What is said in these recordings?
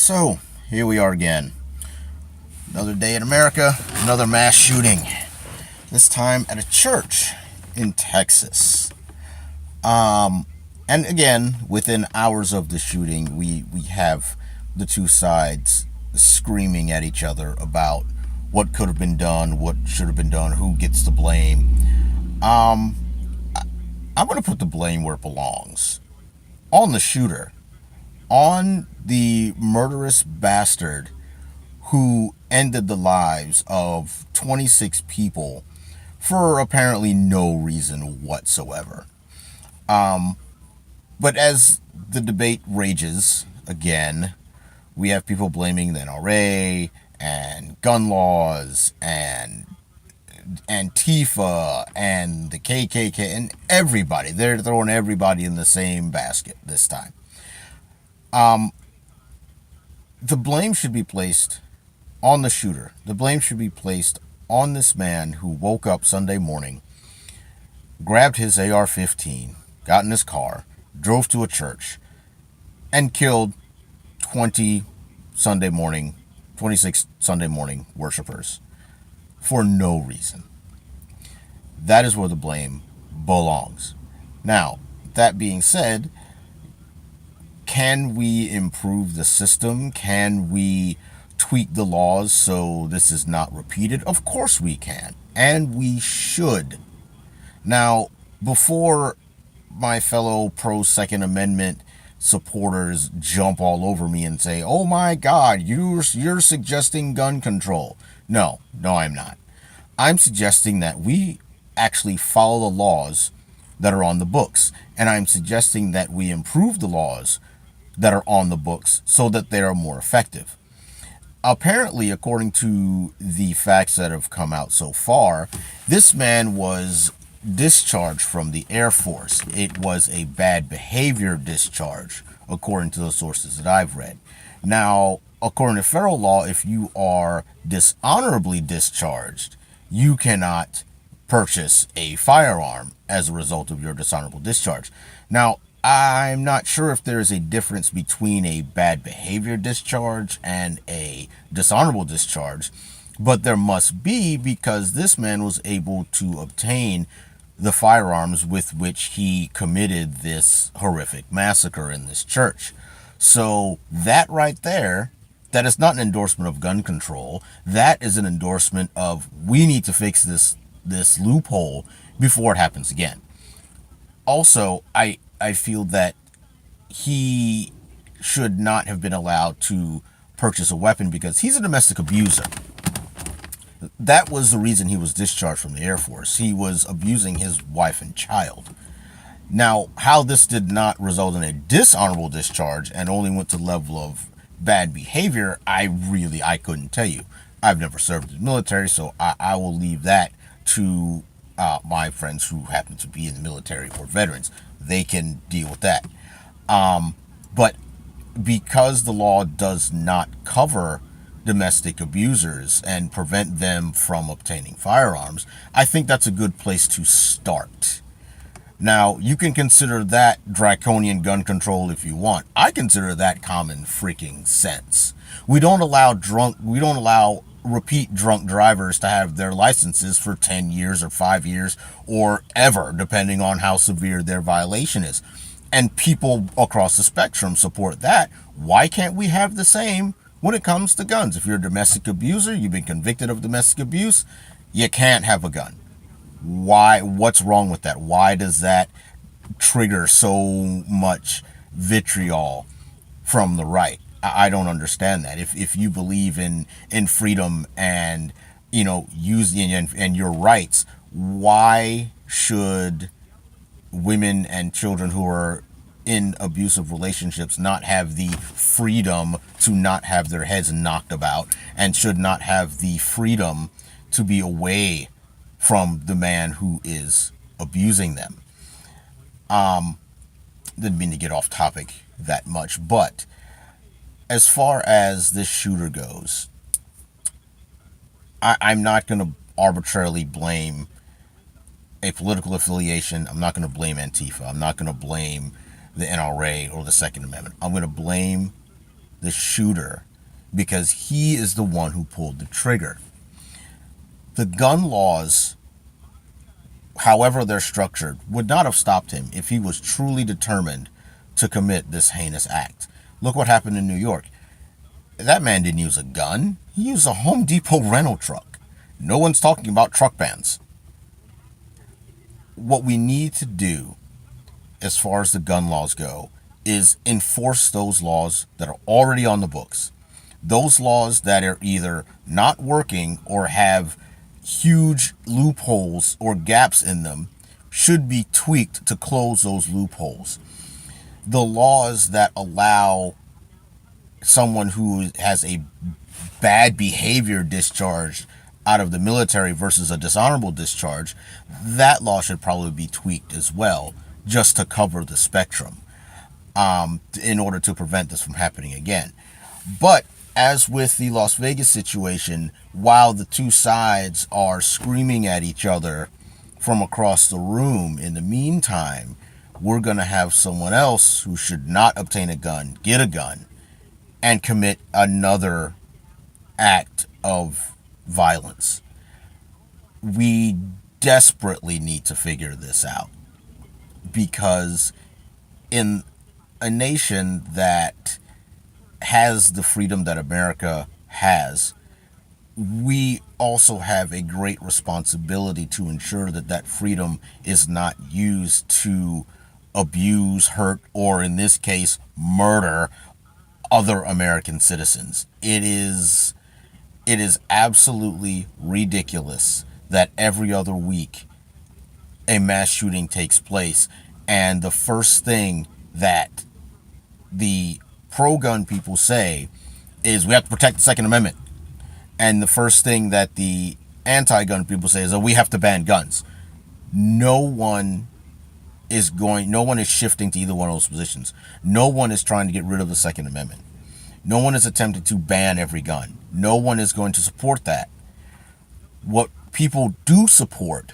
So, here we are again. Another day in America, another mass shooting. This time at a church in Texas. And again, within hours of the shooting, we have the two sides screaming at each other about what could have been done, what should have been done, who gets the blame. Um, I'm going to put the blame where it belongs on the shooter, on the murderous bastard who ended the lives of 26 people for apparently no reason whatsoever. But as the debate rages again, we have people blaming the NRA and gun laws and Antifa and the KKK and everybody. They're throwing everybody in the same basket this time. The blame should be placed on the shooter. The blame should be placed on this man who woke up Sunday morning, grabbed his AR 15, got in his car, drove to a church, and killed 20 Sunday morning, 26 Sunday morning worshipers for no reason. That is where the blame belongs. Now, that being said, can we improve the system? Can we tweak the laws so this is not repeated? Of course we can, and we should. Now, before my fellow pro Second Amendment supporters jump all over me and say, "Oh my God, you're suggesting gun control." No, I'm not. I'm suggesting that we actually follow the laws that are on the books, and I'm suggesting that we improve the laws that are on the books so that they are more effective. Apparently, according to the facts that have come out so far, this man was discharged from the Air Force. It was a bad behavior discharge, according to the sources that I've read. Now, according to federal law, if you are dishonorably discharged, you cannot purchase a firearm as a result of your dishonorable discharge. Now, I'm not sure if there is a difference between a bad behavior discharge and a dishonorable discharge, but there must be, because this man was able to obtain the firearms with which he committed this horrific massacre in this church. So that right there, that is not an endorsement of gun control. That is an endorsement of, we need to fix this loophole before it happens again. Also, I feel that he should not have been allowed to purchase a weapon because he's a domestic abuser. That was the reason he was discharged from the Air Force. He was abusing his wife and child. Now, how this did not result in a dishonorable discharge and only went to the level of bad behavior, I couldn't tell you. I've never served in the military, so I will leave that to my friends who happen to be in the military or veterans. They can deal with that. But because the law does not cover domestic abusers and prevent them from obtaining firearms, I think that's a good place to start. Now, you can consider that draconian gun control if you want. I consider that common freaking sense. We don't allow repeat drunk drivers to have their licenses for 10 years or 5 years or ever, depending on how severe their violation is. And people across the spectrum support that. Why can't we have the same when it comes to guns? If you're a domestic abuser, you've been convicted of domestic abuse, you can't have a gun. Why? What's wrong with that? Why does that trigger so much vitriol from the right? I don't understand that. If you believe in freedom and using and your rights, why should women and children who are in abusive relationships not have the freedom to not have their heads knocked about, and should not have the freedom to be away from the man who is abusing them? Didn't mean to get off topic that much, but as far as this shooter goes, I'm not going to arbitrarily blame a political affiliation. I'm not going to blame Antifa. I'm not going to blame the NRA or the Second Amendment. I'm going to blame the shooter because he is the one who pulled the trigger. The gun laws, however they're structured, would not have stopped him if he was truly determined to commit this heinous act. Look what happened in New York. That man didn't use a gun. He used a Home Depot rental truck. No one's talking about truck bans. What we need to do, as far as the gun laws go, is enforce those laws that are already on the books. Those laws that are either not working or have huge loopholes or gaps in them should be tweaked to close those loopholes. The laws that allow someone who has a bad behavior discharged out of the military versus a dishonorable discharge, that law should probably be tweaked as well, just to cover the spectrum, in order to prevent this from happening again. But as with the Las Vegas situation, while the two sides are screaming at each other from across the room, in the meantime, we're going to have someone else who should not obtain a gun get a gun and commit another act of violence. We desperately need to figure this out, because in a nation that has the freedom that America has, we also have a great responsibility to ensure that that freedom is not used to abuse, hurt, or in this case, murder other American citizens. It is absolutely ridiculous that every other week a mass shooting takes place, and the first thing that the pro-gun people say is we have to protect the Second Amendment, and the first thing that the anti-gun people say is that we have to ban guns. No one is shifting to either one of those positions. No one is trying to get rid of the Second Amendment. No one is attempting to ban every gun. No one is going to support that. What people do support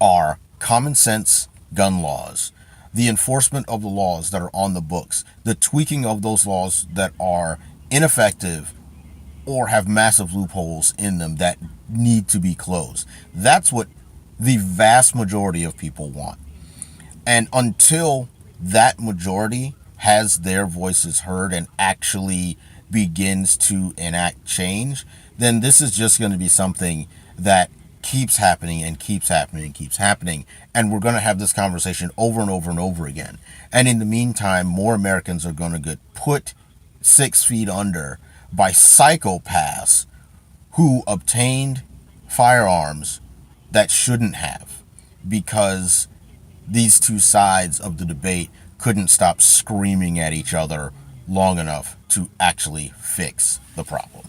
are common sense gun laws, the enforcement of the laws that are on the books, the tweaking of those laws that are ineffective or have massive loopholes in them that need to be closed. That's what the vast majority of people want. And until that majority has their voices heard and actually begins to enact change, then this is just going to be something that keeps happening and keeps happening and keeps happening. And we're going to have this conversation over and over and over again. And in the meantime, more Americans are going to get put 6 feet under by psychopaths who obtained firearms that shouldn't have, because these two sides of the debate couldn't stop screaming at each other long enough to actually fix the problem.